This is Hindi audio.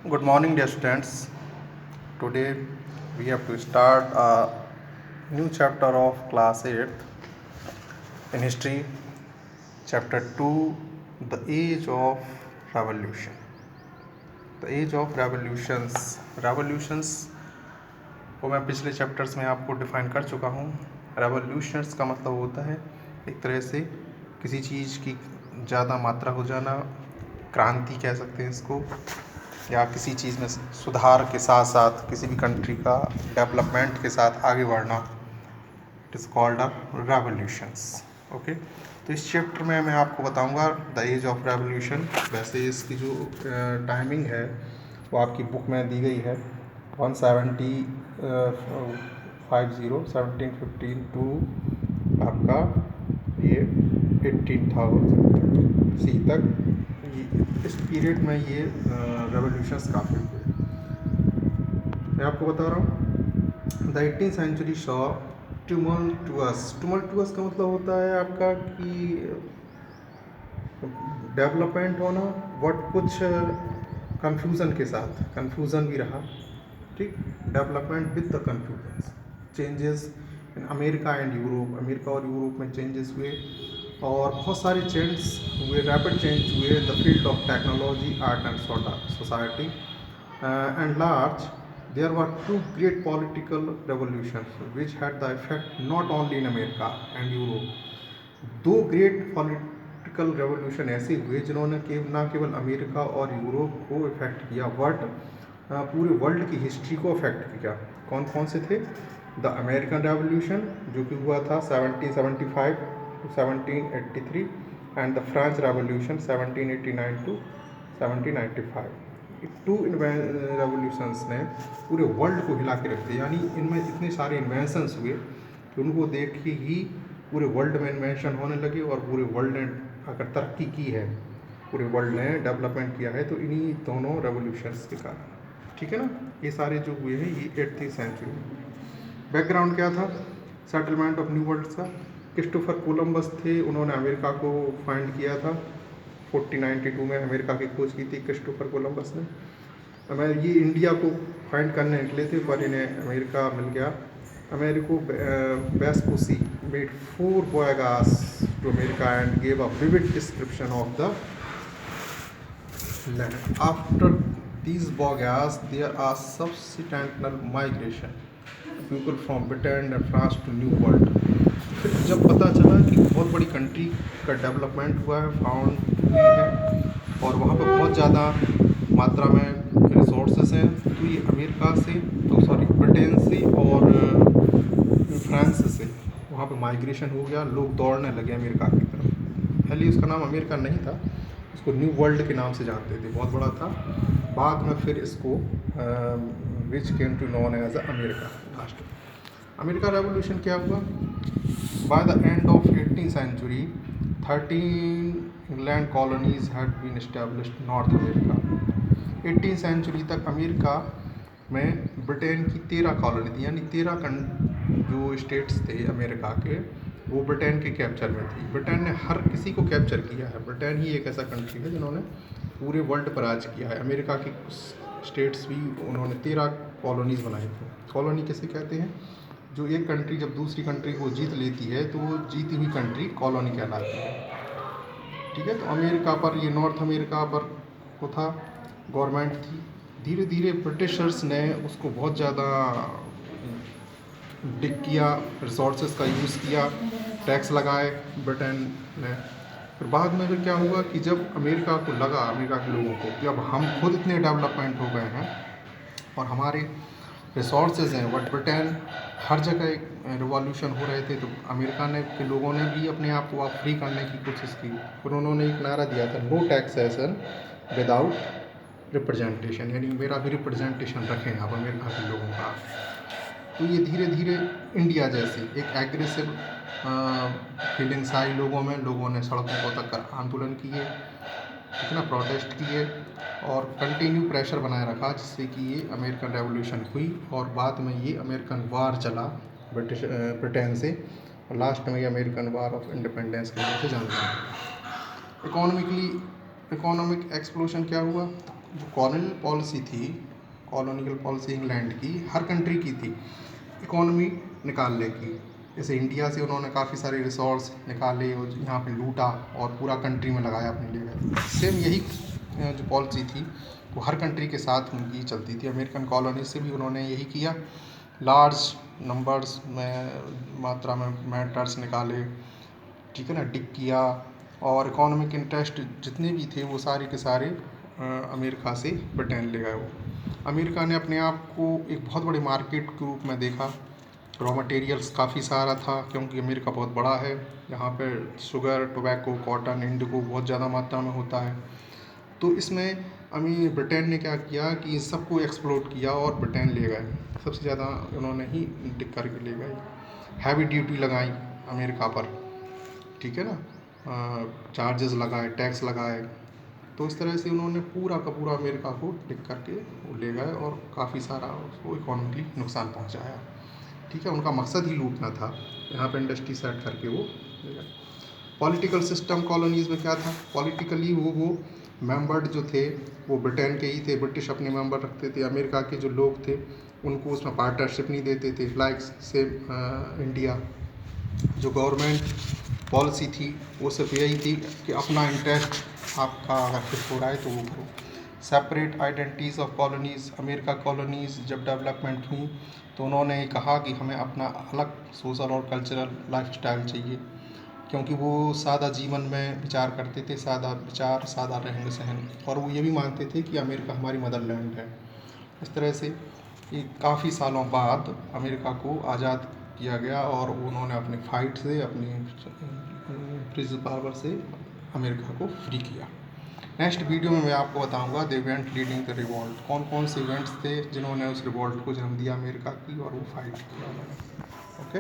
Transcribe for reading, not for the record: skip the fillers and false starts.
Good morning, dear students. Today we have to start a new chapter of class 8th in history, chapter 2, the age of revolution. The age of revolutions को मैं पिछले चैप्टर्स में आपको डिफाइन कर चुका हूँ। रेवोल्यूशंस का मतलब होता है एक तरह से किसी चीज़ की ज़्यादा मात्रा हो जाना, क्रांति कह सकते हैं इसको, या किसी चीज़ में सुधार के साथ साथ किसी भी कंट्री का डेवलपमेंट के साथ आगे बढ़ना। It is called a revolutions. Okay, तो इस चैप्टर में मैं आपको बताऊंगा द एज ऑफ रेवोल्यूशन। वैसे इसकी जो टाइमिंग है वो आपकी बुक में दी गई है 1715 टू आपका ये 18,000 सी तक। इस पीरियड में ये रेवोल्यूशंस काफ़ी हुए। मैं आपको बता रहा हूँ द 18th सेंचुरी सॉ टुमल्टुअस का मतलब होता है आपका कि डेवलपमेंट होना, बट कुछ कंफ्यूजन के साथ, कंफ्यूजन भी रहा, ठीक, development with the confusion, changes in America and Europe, America और यूरोप में चेंजेस हुए और बहुत सारे चेंज हुए, रैपिड चेंज हुए the field of technology, art and society and large. There were two great political revolutions which had the effect not only in America and Europe. दो ग्रेट पॉलिटिकल रेवोल्यूशन ऐसे हुए जिन्होंने ना केवल अमेरिका और यूरोप को इफेक्ट किया, बट पूरे वर्ल्ड की हिस्ट्री को इफेक्ट किया। कौन कौन से थे? द अमेरिकन रेवोल्यूशन जो कि हुआ था 1775 to 1783 and the French revolution 1789 to 1795। Two revolutions ने पूरे वर्ल्ड को हिला के रख दिया, यानी इनमें इतने सारे इन्वेंशंस हुए कि उनको देख के ही पूरे वर्ल्ड में इन्वेंशन होने लगे और पूरे वर्ल्ड ने अगर तरक्की की है, पूरे वर्ल्ड ने डेवलपमेंट किया है तो इन्हीं दोनों रेवोल्यूशंस के कारण, ठीक है ना। ये सारे जो हुए हैं ये 8th सेंचुरी में। बैकग्राउंड क्या था? सेटलमेंट ऑफ न्यू वर्ल्ड का। क्रिस्टोफर कोलंबस थे, उन्होंने अमेरिका को फाइंड किया था 1492 में, अमेरिका की खोज की थी क्रिस्टोफर कोलंबस ने। ये इंडिया को फाइंड करने निकले थे पर इन्हें अमेरिका मिल गया। अमेरिको Vespucci made 4 voyages to America and gave a vivid description of the land. After these voyages, there are subsequent migration people from Britain and France to New World. फिर जब पता चला कि बहुत बड़ी कंट्री का डेवलपमेंट हुआ है, फाउंड हुई है और वहाँ पर बहुत ज़्यादा मात्रा में रिसोर्सेज हैं, तो ये अमेरिका से, तो सॉरी ब्रिटेन से और फ्रांस से वहाँ पे माइग्रेशन हो गया, लोग दौड़ने लगे अमेरिका की तरफ। पहले उसका नाम अमेरिका नहीं था, उसको न्यू वर्ल्ड के नाम से जानते थे, बहुत बड़ा था। बाद में फिर इसको which came to known as America last. America revolution क्या हुआ? By the end of 18th century 13 England colonies had been established North America. 18th century तक अमेरिका में ब्रिटेन की 13 कॉलोनी थी, यानी 13 जो स्टेट्स थे अमेरिका के वो ब्रिटेन के कैप्चर में थी। ब्रिटेन ने हर किसी को कैप्चर किया है। ब्रिटेन ही एक ऐसा कंट्री है जिन्होंने पूरे वर्ल्ड पर राज किया है। अमेरिका की स्टेट्स भी उन्होंने 13 कॉलोनीज बनाई थी। कॉलोनी किसे कहते हैं? जो एक कंट्री जब दूसरी कंट्री को जीत लेती है तो वो जीती हुई कंट्री कॉलोनी कहलाती है, ठीक है। तो अमेरिका पर, ये नॉर्थ अमेरिका पर को था, गवर्नमेंट थी। धीरे धीरे ब्रिटिशर्स ने उसको बहुत ज़्यादा डिग किया, रिसोर्सेज का यूज़ किया, टैक्स लगाए ब्रिटेन ने। फिर बाद में फिर क्या हुआ कि जब अमेरिका को लगा, अमेरिका के लोगों को, कि अब हम खुद इतने डेवलपमेंट हो गए हैं और हमारे रिसोर्सेज हैं, बट ब्रिटेन हर जगह एक रिवॉल्यूशन हो रहे थे, तो अमेरिका ने के लोगों ने भी अपने आप को फ्री करने की कोशिश की। फिर उन्होंने एक नारा दिया था, नो टैक्सेशन विदाउट रिप्रेजेंटेशन, यानी मेरा भी रिप्रेजेंटेशन रखें आप अमेरिका के लोगों का। तो ये धीरे धीरे इंडिया जैसे एक एग्रेसिव फीलिंग्स आई लोगों में, लोगों ने सड़कों को तक कर आंदोलन किए, ठीक है ना, प्रोटेस्ट किए और कंटिन्यू प्रेशर बनाए रखा, जिससे कि ये अमेरिकन रेवोल्यूशन हुई और बाद में ये अमेरिकन वार चला ब्रिटेन से, और लास्ट में ये अमेरिकन वार ऑफ इंडिपेंडेंस के नाम से जाना जाता है। इकोनॉमिक एक्सप्लोशन क्या हुआ? जो कॉलोनियल पॉलिसी थी, कॉलोनियल पॉलिसी इंग्लैंड की हर कंट्री की थी इकोनॉमी निकालने की। जैसे इंडिया से उन्होंने काफ़ी सारे रिसोर्स निकाले और यहाँ पे लूटा और पूरा कंट्री में लगाया अपने लिए। सेम यही जो पॉलिसी थी वो हर कंट्री के साथ उनकी चलती थी। अमेरिकन कॉलोनी से भी उन्होंने यही किया, लार्ज नंबर्स में मात्रा में मैटर्स निकाले, ठीक है ना, डिक किया, और इकोनॉमिक इंटरेस्ट जितने भी थे वो सारे के सारे अमेरिका से ब्रिटेन ले गए। वो अमेरिका ने अपने आप को एक बहुत बड़े मार्केट के रूप में देखा। रॉ मटेरियल्स काफ़ी सारा था क्योंकि अमेरिका बहुत बड़ा है, यहाँ पे शुगर, टोबैको, कॉटन, इंडिगो बहुत ज़्यादा मात्रा में होता है। तो इसमें ब्रिटेन ने क्या किया कि इन सबको एक्सप्लोर किया और ब्रिटेन ले गए, सबसे ज़्यादा उन्होंने ही डिक करके ले गए। हैवी ड्यूटी लगाई अमेरिका पर, ठीक है ना, चार्जेस लगाए, टैक्स लगाए। तो इस तरह से उन्होंने पूरा का पूरा अमेरिका को टिक करके वो ले गए और काफ़ी सारा उसको इकोनॉमिकली नुकसान पहुंचाया, ठीक है। उनका मकसद ही लूटना था, यहाँ पे इंडस्ट्री सेट करके वो ले गए। पॉलिटिकल सिस्टम कॉलोनीज़ में क्या था, पॉलिटिकली वो मेंबर जो थे वो ब्रिटेन के ही थे, ब्रिटिश अपने मेंबर रखते थे, अमेरिका के जो लोग थे उनको उसमें पार्टनरशिप नहीं देते थे। लाइक सेम इंडिया, जो गवर्नमेंट पॉलिसी थी वो सिर्फ यही थी कि अपना इंटरेस्ट आपका अगर कुछ हो रहा है तो वो करो। Separate identities of colonies, America colonies जब डेवलपमेंट हुई तो उन्होंने कहा कि हमें अपना अलग सोशल और कल्चरल लाइफस्टाइल चाहिए, क्योंकि वो सादा जीवन में विचार करते थे, सादा विचार, सादा रहन सहन, और वो ये भी मानते थे कि अमेरिका हमारी मदरलैंड है। इस तरह से ये काफ़ी सालों बाद अमेरिका को आज़ाद किया गया और उन्होंने अपने फाइट से, अपनी ब्रिटिश पावर से अमेरिका को फ्री किया। नेक्स्ट वीडियो में मैं आपको बताऊंगा the event leading the revolt, कौन कौन से इवेंट्स थे जिन्होंने उस रिवॉल्ट को जन्म दिया अमेरिका की और वो फाइट किया उन्होंने। ओके।